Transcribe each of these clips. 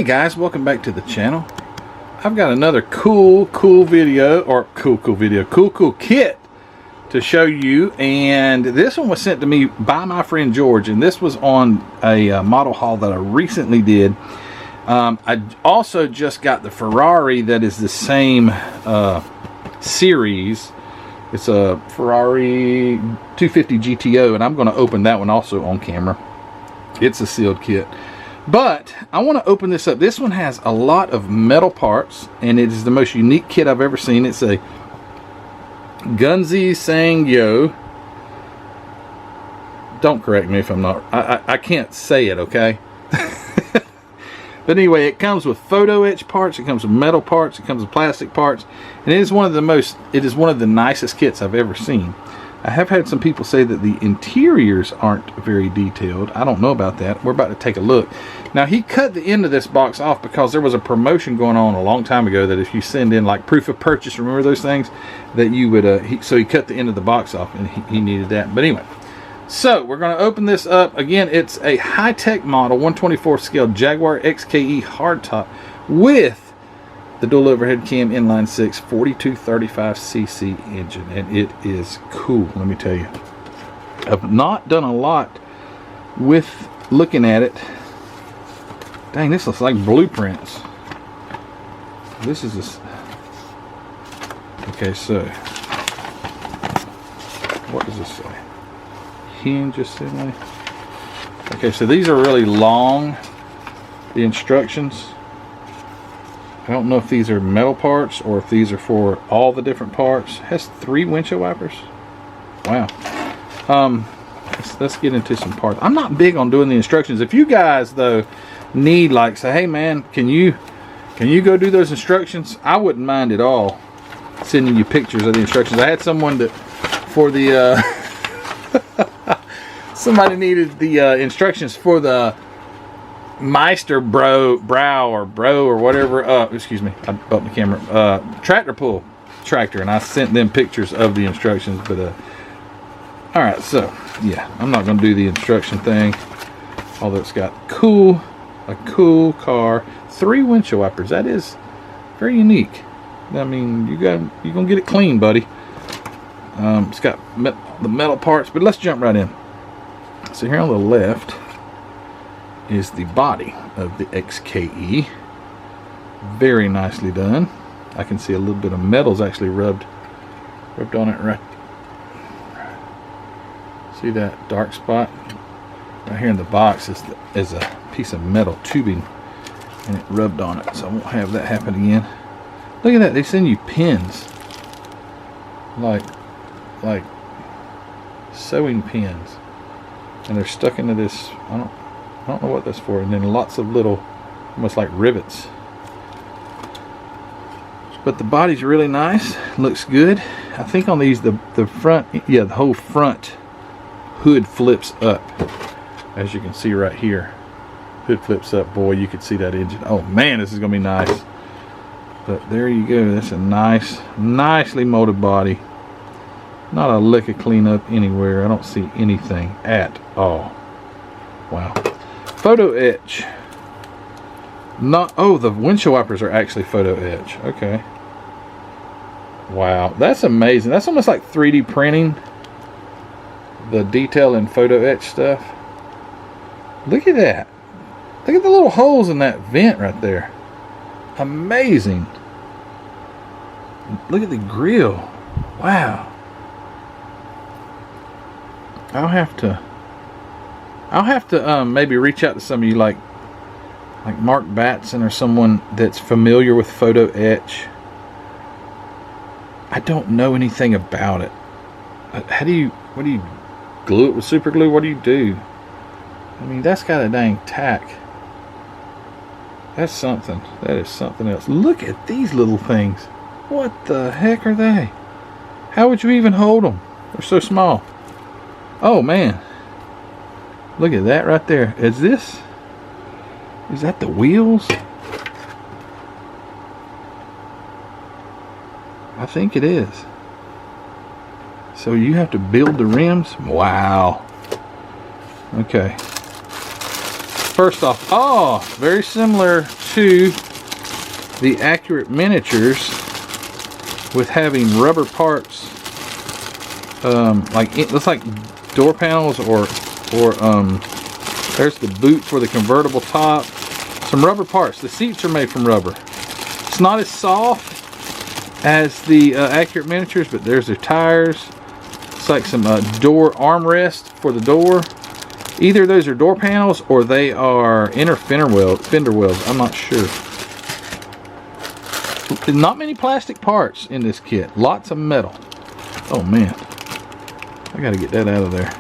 Hey guys, welcome back to the channel. I've got another cool video, or cool kit to show you, and this one was sent to me by my friend George, and this was on a model haul that I recently did. I also just got the Ferrari that is the same series. It's a Ferrari 250 GTO, and I'm going to open that one also on camera. It's a sealed kit. But I want to open this up. This one has a lot of metal parts, and it is the most unique kit I've ever seen. It's a Gunze Sangyo. Don't correct me if I'm not. I can't say it, okay? But anyway, it comes with photo etch parts. It comes with metal parts. It comes with plastic parts, and it is one of the nicest kits I've ever seen. I have had some people say that the interiors aren't very detailed. I don't know about that. We're about to take a look. Now, he cut the end of this box off because there was a promotion going on a long time ago that if you send in like proof of purchase, remember those things, that you would, so he cut the end of the box off, and he needed that. But anyway, so we're going to open this up. Again, it's a high-tech model, 1/24 scale Jaguar XKE hardtop with the dual overhead cam inline 6 4235cc engine, and it is cool, let me tell you. I've not done a lot with looking at it. Dang, this looks like blueprints. This is this. Okay, so what does this say? Hinge assembly. Okay, so these are really long, the instructions. I don't know if these are metal parts or if these are for all the different parts. It has 3 windshield wipers. Wow. Let's get into some parts. I'm not big on doing the instructions. If you guys though need, like, say, hey man, can you go do those instructions? I wouldn't mind at all sending you pictures of the instructions. I had someone that for the somebody needed the instructions for the Meister brow or whatever, excuse me, I bumped the camera, tractor pull tractor, and I sent them pictures of the instructions. But all right, so yeah, I'm not going to do the instruction thing, although it's got a cool car. 3 windshield wipers. That is very unique. I mean, you're gonna get it clean, buddy. It's got the metal parts, but let's jump right in. So here on the left is the body of the XKE. Very nicely done. I can see a little bit of metal's actually rubbed on it right. See that dark spot right here in the box is a piece of metal tubing, and it rubbed on it, so I won't have that happen again. Look at that, they send you pins, like sewing pins, and they're stuck into this, I don't know what that's for, and then lots of little, almost like rivets. But the body's really nice, looks good. I think on these the front, yeah, the whole front hood flips up, as you can see right here. Hood flips up. Boy, you could see that engine. Oh man, this is gonna be nice. But there you go. That's a nicely molded body. Not a lick of cleanup anywhere. I don't see anything at all. Wow. Photo etch. Oh, the windshield wipers are actually photo etch. Okay. Wow, that's amazing. That's almost like 3D printing the detail and photo etch stuff. Look at that. Look at the little holes in that vent right there. Amazing. Look at the grill. Wow. I'll have to maybe reach out to some of you, like Mark Batson or someone that's familiar with photo etch. I don't know anything about it. What do you glue it with super glue? What do you do? I mean, that's got a dang tack. That's something. That is something else. Look at these little things. What the heck are they? How would you even hold them? They're so small. Oh man. Look at that right there. Is that the wheels? I think it is. So you have to build the rims? Wow. Okay. First off, oh, very similar to the accurate miniatures with having rubber parts, like it looks like door panels, or there's the boot for the convertible top. Some rubber parts. The seats are made from rubber. It's not as soft as the accurate miniatures, but there's their tires. It's like some door armrest for the door. Either those are door panels or they are inner fender wheels. I'm not sure. Not many plastic parts in this kit. Lots of metal. Oh man, I gotta get that out of there.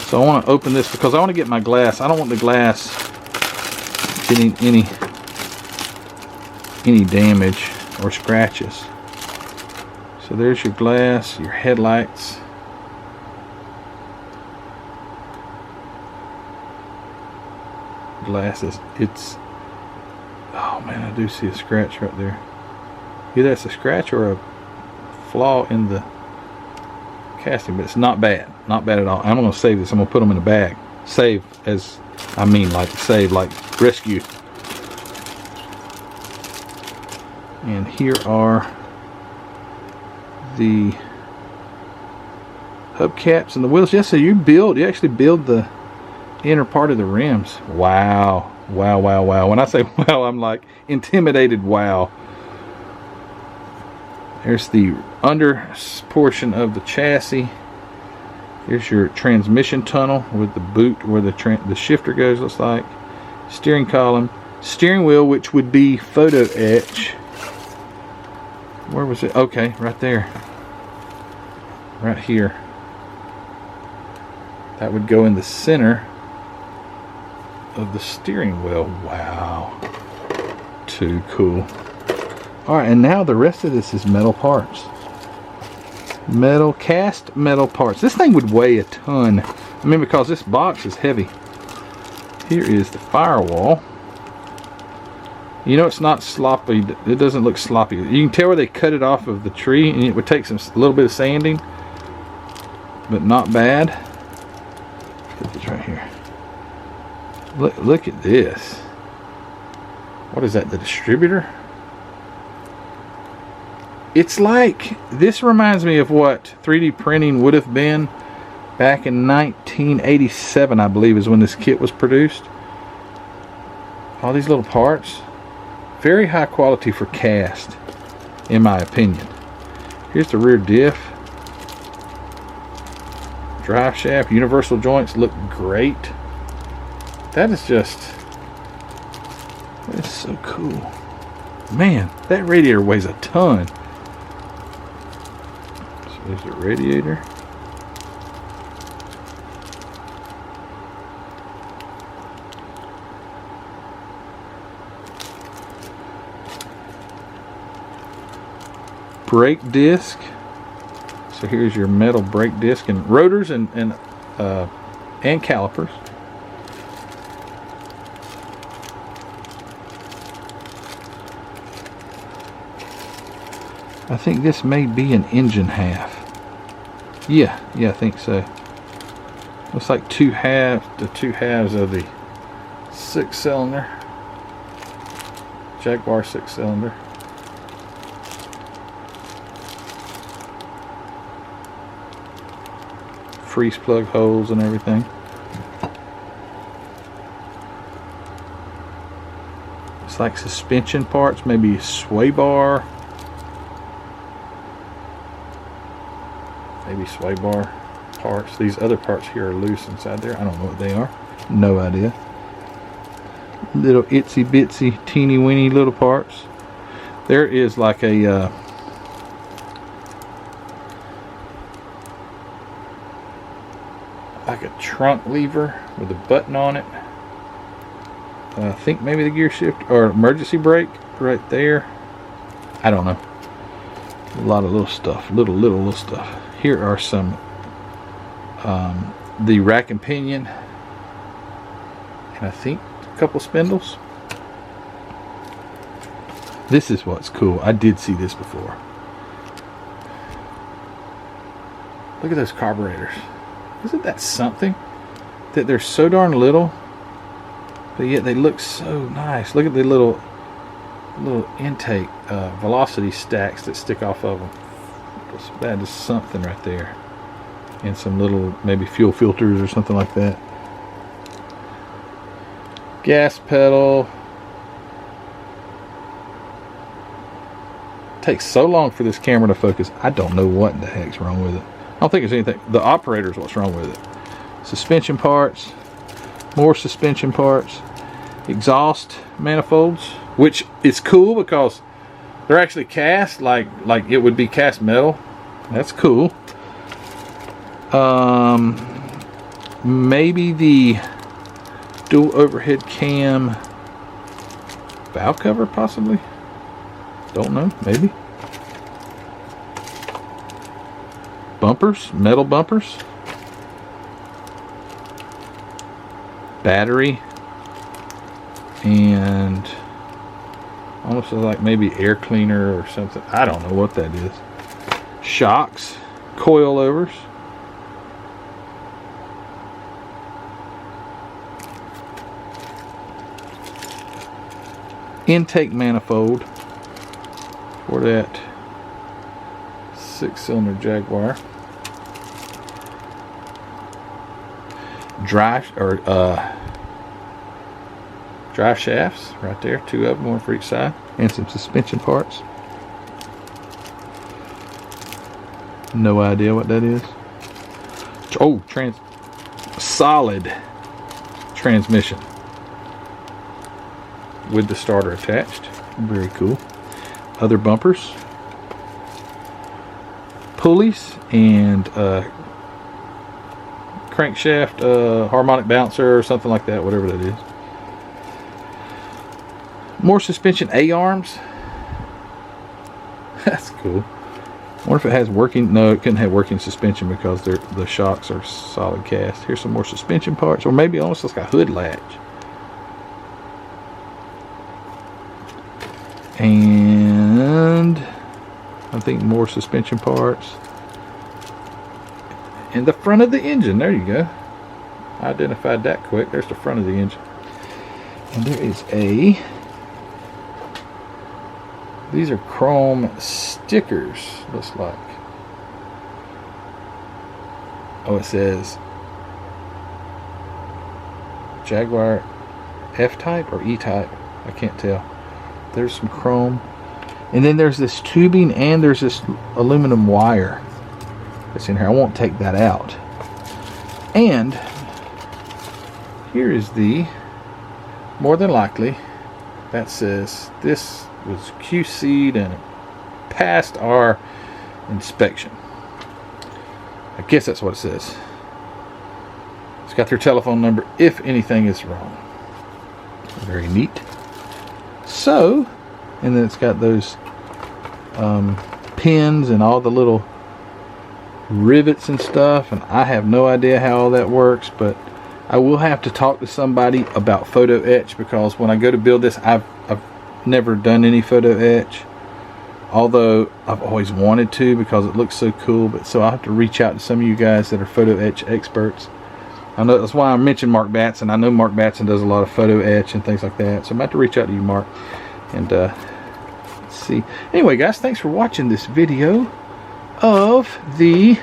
So I want to open this because I want to get my glass. I don't want the glass getting any damage or scratches. So there's your glass, your headlights. Glasses. It's, oh man, I do see a scratch right there. Either that's a scratch or a flaw in the casting, but it's not bad. Not bad at all. I'm going to save this. I'm going to put them in a bag. Save as, I mean like save, like rescue. And here are the hubcaps and the wheels. Yes, so you actually build the inner part of the rims. Wow. Wow, wow, wow. When I say wow, I'm like intimidated. Wow. There's the under portion of the chassis. Here's your transmission tunnel with the boot where the shifter goes, looks like. Steering column. Steering wheel, which would be photo etch. Where was it? Okay, right there. Right here. That would go in the center of the steering wheel. Wow. Too cool. Alright, and now the rest of this is metal parts. Cast metal parts. This thing would weigh a ton. I mean, because this box is heavy. Here is the firewall. You know, it's not sloppy. It doesn't look sloppy. You can tell where they cut it off of the tree, and it would take a little bit of sanding, but not bad. Put this right here. Look at this. What is that? The distributor? It's like, this reminds me of what 3D printing would have been back in 1987, I believe, is when this kit was produced. All these little parts. Very high quality for cast, in my opinion. Here's the rear diff. Drive shaft, universal joints look great. That is so cool. Man, that radiator weighs a ton. So there's the radiator. Brake disc. So here's your metal brake disc and rotors and calipers. I think this may be an engine half. Yeah, I think so. Looks like the two halves of the 6-cylinder Jaguar 6-cylinder. Freeze plug holes and everything. It's like suspension parts, maybe sway bar. Maybe sway bar parts. These other parts here are loose inside there. I don't know what they are. No idea. Little itsy bitsy teeny weeny little parts. There is like a trunk lever with a button on it. I think maybe the gear shift or emergency brake right there. I don't know. A lot of little stuff, little stuff. Here are some the rack and pinion, and I think a couple spindles. This is what's cool. I did see this before. Look at those carburetors. Isn't that something? That they're so darn little but yet they look so nice. Look at the little intake velocity stacks that stick off of them. That is something right there. And some little maybe fuel filters or something like that. Gas pedal. Takes so long for this camera to focus. I don't know what the heck's wrong with it. I don't think there's anything. The operator's what's wrong with it. Suspension parts. More suspension parts. Exhaust manifolds, which is cool because they're actually cast like it would be cast metal. That's cool. Maybe the dual overhead cam valve cover, possibly. Don't know. Maybe. Bumpers, metal bumpers. Battery. And almost like maybe air cleaner or something. I don't know what that is. Shocks, coilovers. Intake manifold for that 6-cylinder Jaguar. Drive shafts right there, 2 of them, 1 for each side, and some suspension parts. No idea what that is. Oh, solid transmission with the starter attached. Very cool. Other bumpers, pulleys, and crankshaft, harmonic bouncer or something like that, whatever that is. More suspension A-arms. That's cool. I wonder if it has working. No, it couldn't have working suspension because the shocks are solid cast. Here's some more suspension parts, or maybe almost like a hood latch. And I think more suspension parts. And the front of the engine. There you go. I identified that quick. There's the front of the engine. And there is a... These are chrome stickers, looks like. Oh, it says Jaguar F-type or E-type. I can't tell. There's some chrome. And then there's this tubing and there's this aluminum wire that's in here. I won't take that out. And here is the, more than likely, that says this was QC'd and passed our inspection. I guess that's what it says. It's got their telephone number if anything is wrong. Very neat. So, and then it's got those pins and all the little rivets and stuff, and I have no idea how all that works, but I will have to talk to somebody about photo etch, because when I go to build this, I've never done any photo etch, although I've always wanted to because it looks so cool. But so I'll have to reach out to some of you guys that are photo etch experts. I know that's why I mentioned Mark Batson. I know Mark Batson does a lot of photo etch and things like that, so I'm about to reach out to you, Mark, and let's see. Anyway, guys, thanks for watching this video of the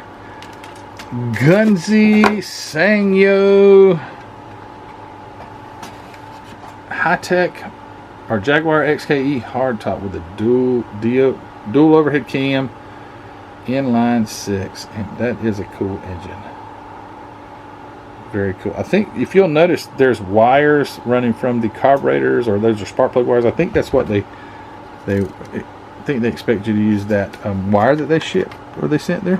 Gunze Sangyo high-tech or Jaguar XKE hardtop with a dual overhead cam, inline 6, and that is a cool engine. Very cool. I think if you'll notice, there's wires running from the carburetors, or those are spark plug wires. I think that's what they expect you to use, that wire that they ship or they sent there.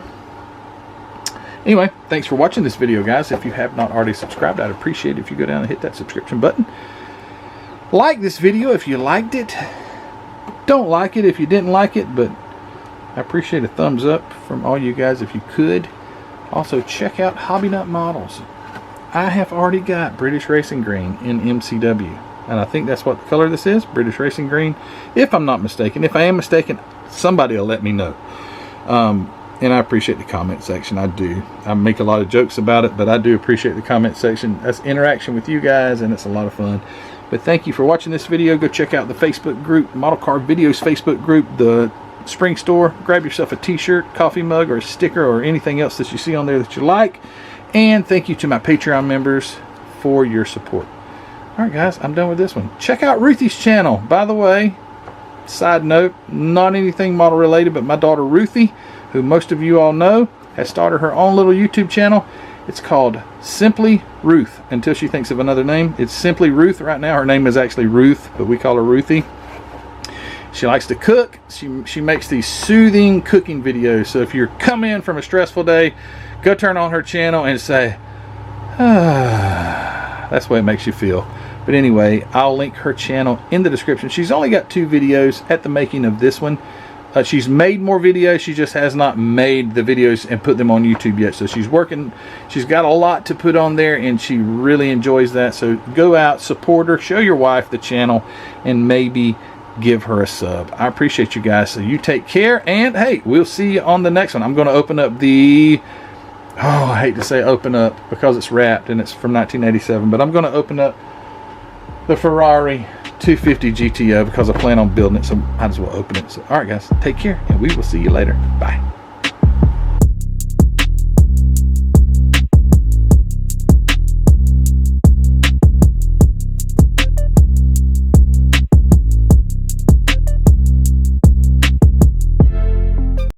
Anyway, thanks for watching this video, guys. If you have not already subscribed, I'd appreciate it if you go down and hit that subscription button. Like this video if you liked it. Don't like it if you didn't like it, but I appreciate a thumbs up from all you guys if you could. Also, check out Hobby Nut Models. I have already got British Racing Green in MCW, and I think that's what the color this is, British Racing Green, if I'm not mistaken. If I am mistaken, somebody will let me know. And I appreciate the comment section. I do. I make a lot of jokes about it, but I do appreciate the comment section. That's interaction with you guys, and it's a lot of fun. But thank you for watching this video. Go check out the Facebook group, Model Car Videos Facebook group, the Spring Store. Grab yourself a t-shirt, coffee mug, or a sticker, or anything else that you see on there that you like. And thank you to my Patreon members for your support. All right, guys, I'm done with this one. Check out Ruthie's channel. By the way, side note, not anything model related, but my daughter Ruthie, who most of you all know, has started her own little YouTube channel. It's called Simply Ruth, until she thinks of another name. It's Simply Ruth right now. Her name is actually Ruth, but we call her Ruthie. She likes to cook. She makes these soothing cooking videos. So if you're coming in from a stressful day, go turn on her channel and say, ah. That's the way it makes you feel. But anyway, I'll link her channel in the description. She's only got 2 videos at the making of this one. She's made more videos. She just has not made the videos and put them on YouTube yet. So she's working. She's got a lot to put on there, and she really enjoys that. So go out, support her, show your wife the channel, and maybe give her a sub. I appreciate you guys. So you take care, and hey, we'll see you on the next one. I'm going to open up the... Oh, I hate to say open up because it's wrapped and it's from 1987, but I'm going to open up the Ferrari 250 GTO because I plan on building it, so I might as well open it. So, all right, guys, take care, and we will see you later. Bye.